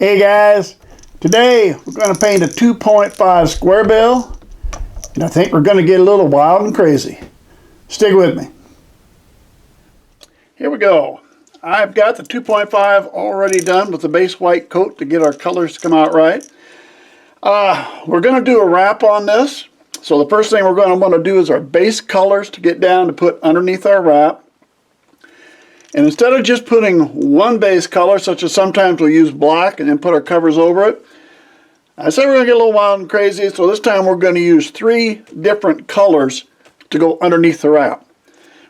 Hey guys, today we're going to paint a 2.5 Squarebill, and I think we're going to get a little wild and crazy. Stick with me. Here we go. I've got the 2.5 already done with the base white coat to get our colors to come out right. We're going to do a wrap on this. So the first thing we're going to want to do is our base colors to get down to put underneath our wrap. And instead of just putting one base color, such as sometimes we'll use black and then put our covers over it, I said we're going to get a little wild and crazy, so this time we're going to use 3 different colors to go underneath the wrap.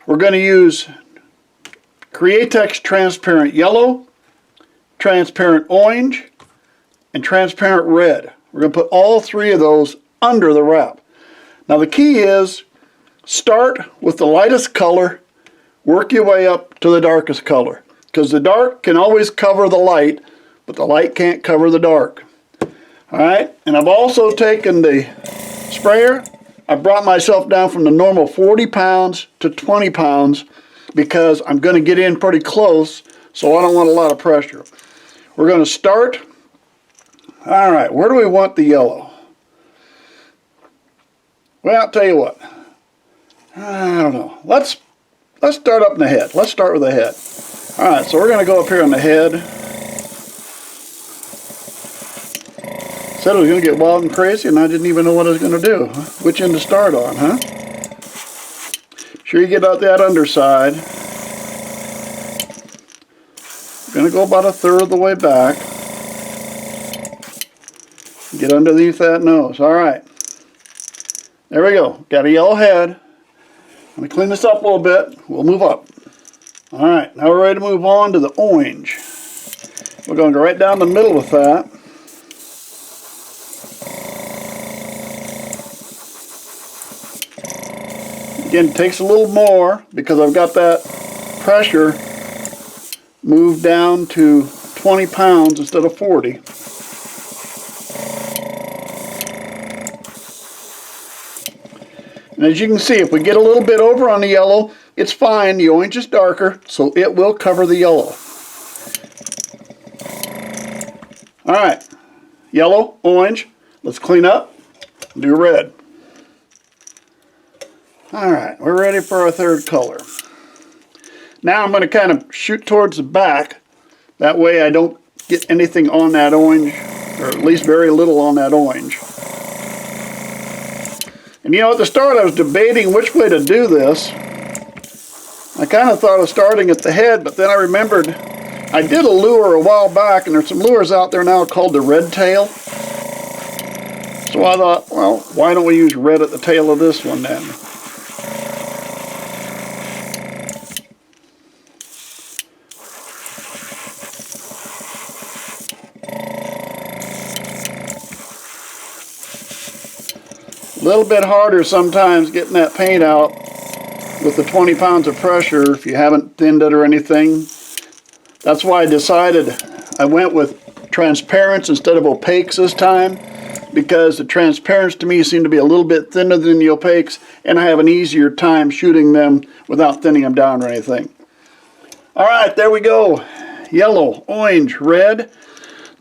We're going to use Createx Transparent Yellow, Transparent Orange, and Transparent Red. We're going to put all 3 of those under the wrap. Now the key is, start with the lightest color, work your way up to the darkest color, because the dark can always cover the light, but the light can't cover the dark. Alright, and I've also taken the sprayer. I brought myself down from the normal 40 pounds to 20 pounds because I'm going to get in pretty close, so I don't want a lot of pressure. We're going to start. Alright, where do we want the yellow? Well, I'll tell you what. I don't know. Let's start up in the head. Let's start with the head. Alright, so we're going to go up here on the head. Said it was going to get wild and crazy, and I didn't even know what I was going to do. Which end to start on, huh? Sure you get out that underside. Going to go about 1/3 of the way back. Get underneath that nose. Alright. There we go. Got a yellow head. I'm going to clean this up a little bit. We'll move up. Alright, now we're ready to move on to the orange. We're going to go right down the middle with that. Again, it takes a little more because I've got that pressure moved down to 20 pounds instead of 40. And as you can see, if we get a little bit over on the yellow, it's fine. The orange is darker, so it will cover the yellow. Alright, yellow, orange. Let's clean up and do red. Alright, we're ready for our 3rd color. Now I'm going to kind of shoot towards the back. That way I don't get anything on that orange, or at least very little on that orange. And you know, at the start I was debating which way to do this. I kind of thought of starting at the head, but then I remembered I did a lure a while back, and there's some lures out there now called the red tail. So I thought, well, why don't we use red at the tail of this one then? A little bit harder sometimes getting that paint out with the 20 pounds of pressure if you haven't thinned it or anything. That's why I decided I went with transparents instead of opaques this time, because the transparents to me seem to be a little bit thinner than the opaques, and I have an easier time shooting them without thinning them down or anything. Alright, there we go. Yellow, orange, red.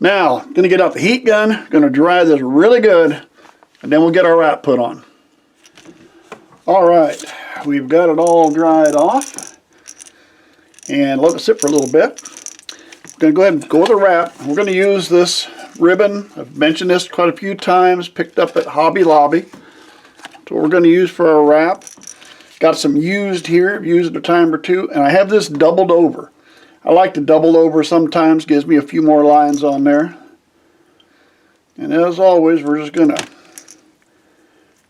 Now, I'm going to get out the heat gun, going to dry this really good, and then we'll get our wrap put on. Alright, we've got it all dried off. And let it sit for a little bit. We're going to go ahead and go with the wrap. We're going to use this ribbon. I've mentioned this quite a few times. Picked up at Hobby Lobby. That's what we're going to use for our wrap. Got some used here. I've used it a time or two. And I have this doubled over. I like to double over sometimes. Gives me a few more lines on there. And as always, we're just going to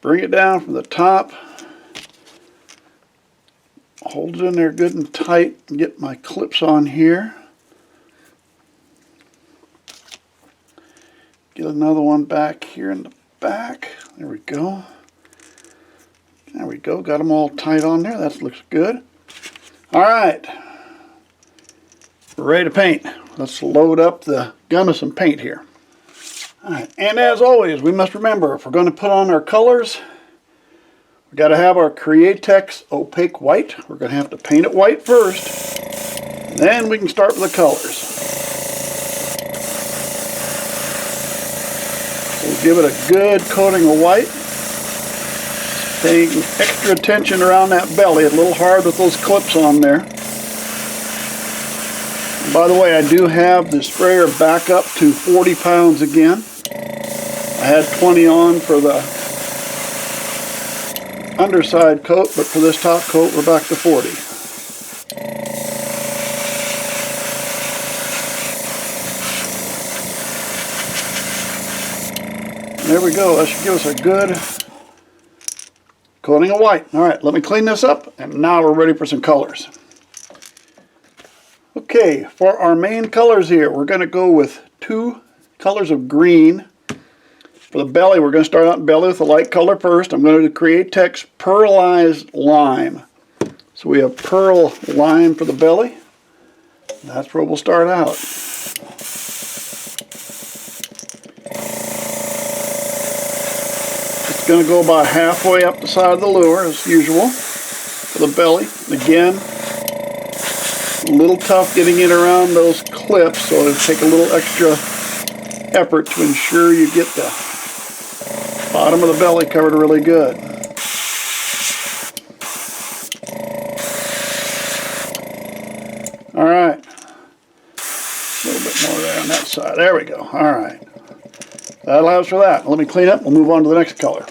bring it down from the top, hold it in there good and tight, and get my clips on here. Get another one back here in the back. There we go. There we go. Got them all tight on there. That looks good. Alright. We're ready to paint. Let's load up the gun with some paint here. Alright, and as always, we must remember, if we're going to put on our colors, we've got to have our Createx opaque white. We're going to have to paint it white first, and then we can start with the colors. We'll give it a good coating of white. Paying extra attention around that belly. It's a little hard with those clips on there. And by the way, I do have the sprayer back up to 40 pounds again. I had 20 on for the underside coat, but for this top coat we're back to 40. There we go. That should give us a good coating of white. All right, let me clean this up, and now we're ready for some colors. Okay, for our main colors here, we're going to go with 2 colors of green. For the belly, we're going to start out in belly with a light color first. I'm going to create text Pearlized Lime. So we have Pearl Lime for the belly. That's where we'll start out. It's going to go about halfway up the side of the lure as usual for the belly. Again, a little tough getting it around those clips, so it'll take a little extra effort to ensure you get the bottom of the belly covered really good. All right, a little bit more there on that side. There we go. All right, that allows for that. Let me clean up. We'll move on to the next color.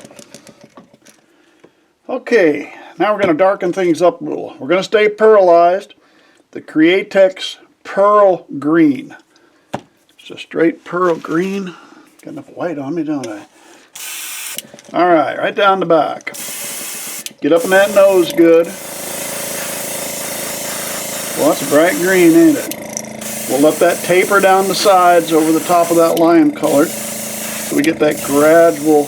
Okay, now we're going to darken things up a little. We're going to stay pearlized. The Createx Pearl Green. It's a straight pearl green. Got enough white on me, don't I? All right down the back. Get up in that nose good. Well, that's a bright green, ain't it? We'll let that taper down the sides over the top of that lime color, so we get that gradual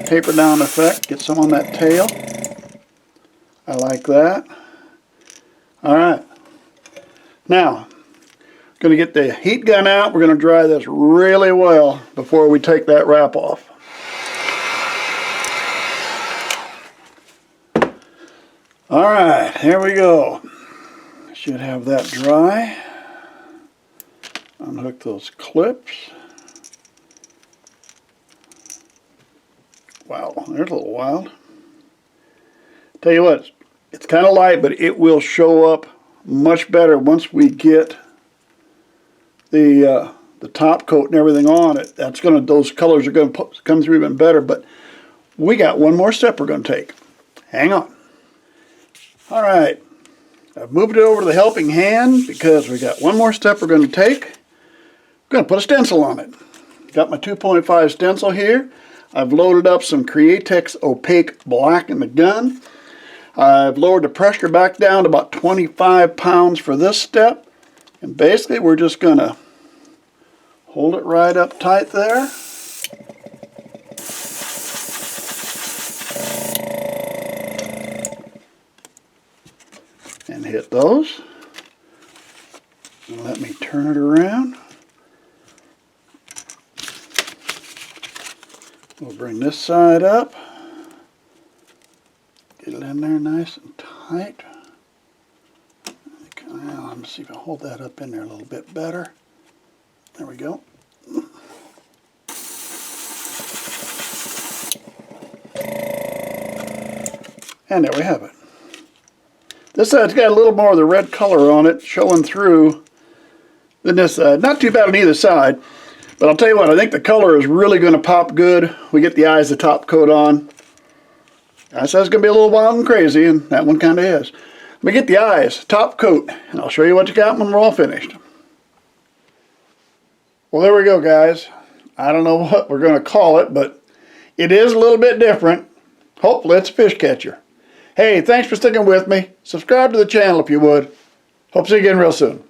taper down effect. Get some on that tail. I like that. All right. Now, going to get the heat gun out. We're going to dry this really well before we take that wrap off. All right, here we go. Should have that dry. Unhook those clips. Wow, there's a little wild. Tell you what, it's kind of light, but it will show up much better once we get the top coat and everything on it. Those colors are going to come through even better. But we got one more step we're going to take. Hang on. All right, I've moved it over to the helping hand because we got one more step we're going to take. We're going to put a stencil on it. Got my 2.5 stencil here. I've loaded up some Createx Opaque Black in the gun. I've lowered the pressure back down to about 25 pounds for this step. And basically we're just going to hold it right up tight there. And hit those. And let me turn it around. We'll bring this side up. Get it in there nice and tight. Well, let me see if I hold that up in there a little bit better. There we go. And there we have it. This side's got a little more of the red color on it showing through than this side. Not too bad on either side, but I'll tell you what, I think the color is really going to pop good. We get the eyes, the top coat on. I said it's going to be a little wild and crazy, and that one kind of is. Let me get the eyes, top coat, and I'll show you what you got when we're all finished. Well, there we go, guys. I don't know what we're going to call it, but it is a little bit different. Hopefully it's a fish catcher. Hey, thanks for sticking with me. Subscribe to the channel if you would. Hope to see you again real soon.